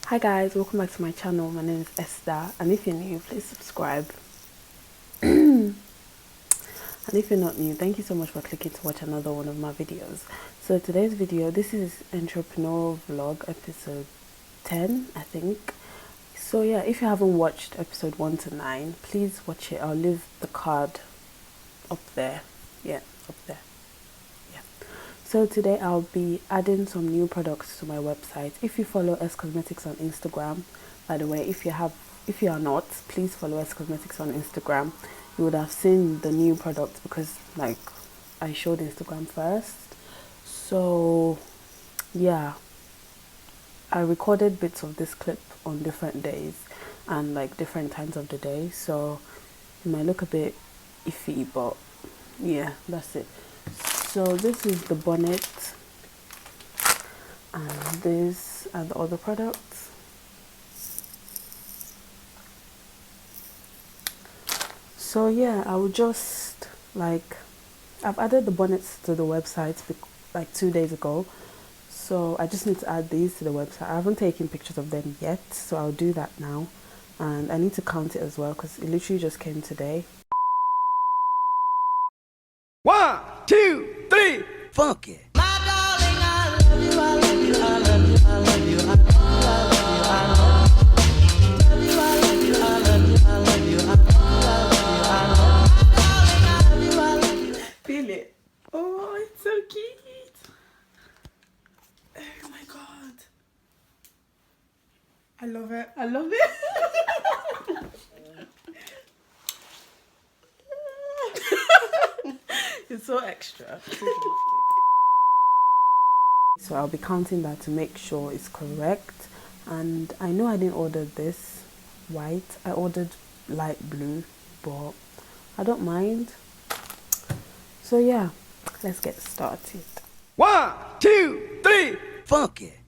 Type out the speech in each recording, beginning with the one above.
Hi guys, welcome back to my channel. My name is Esther, and if you're new, please subscribe. And if you're not new, thank you so much for clicking to watch another one of my videos. So today's video, this is entrepreneurial vlog episode 10, I think. So yeah, if you haven't watched episode 1 to 9, please watch it. I'll leave the card up there. Yeah, up there. So today I'll be adding some new products to my website. If you follow S Cosmetics on Instagram, by the way, if you are not, please follow S Cosmetics on Instagram. You would have seen the new products because like I showed Instagram first. So yeah, I recorded bits of this clip on different days and like different times of the day. So it might look a bit iffy, but yeah, that's it. So this is the bonnet and these are the other products. So yeah, I will just I've added the bonnets to the website like 2 days ago. So I just need to add these to the website. I haven't taken pictures of them yet, so I'll do that now. And I need to count it as well because it literally just came today. 1, 2, 3, funk it. Feel it. Oh, it's so cute. Oh my god. I love it. I love it. It's so extra. So I'll be counting that to make sure it's correct. And I know I didn't order this white. I ordered light blue, but I don't mind. So yeah, let's get started. 1, 2, 3, funk it.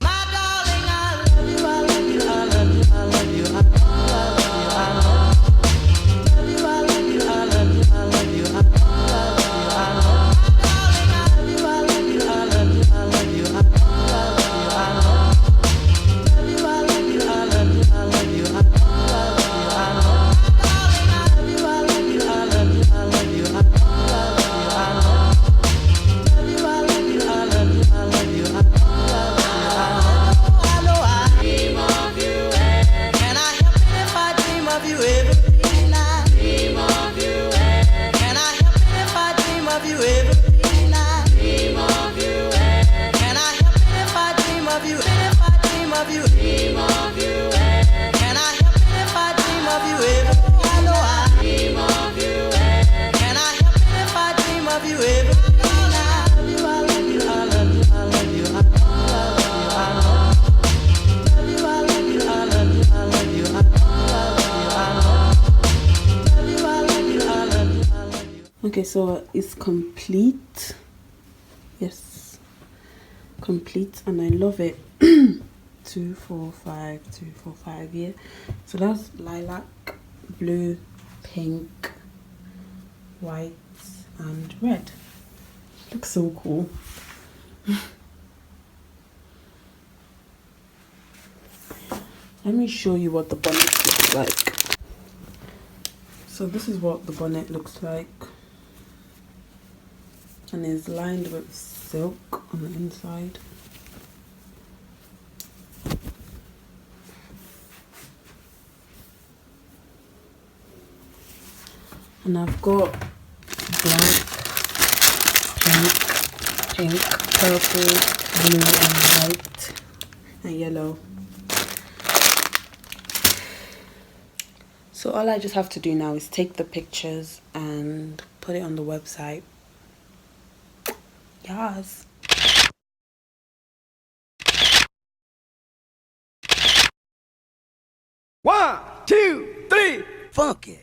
Okay, so it's complete. Yes, complete, and I love it. 2, 4, 5, 2, 4, 5. Yeah, so that's lilac, blue, pink, white, and red. Looks so cool. Let me show you what the bonnet looks like. So this is what the bonnet looks like. And is lined with silk on the inside. And I've got black, pink, purple, blue and white and yellow. So all I just have to do now is take the pictures and put it on the website. Yes. One, two, three, funk it.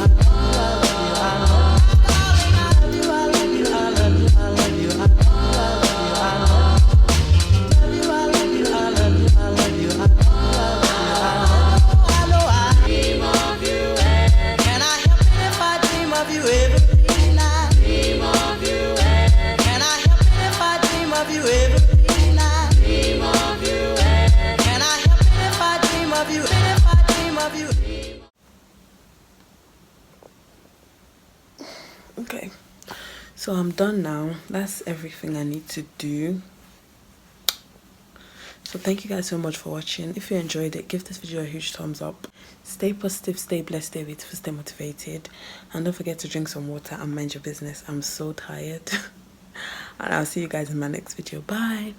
Okay, so I'm done now. That's everything I need to do. So thank you guys so much for watching. If you enjoyed it, give this video a huge thumbs up. Stay positive, stay blessed, stay beautiful, stay motivated, and don't forget to drink some water and mind your business. I'm so tired. And I'll see you guys in my next video. Bye.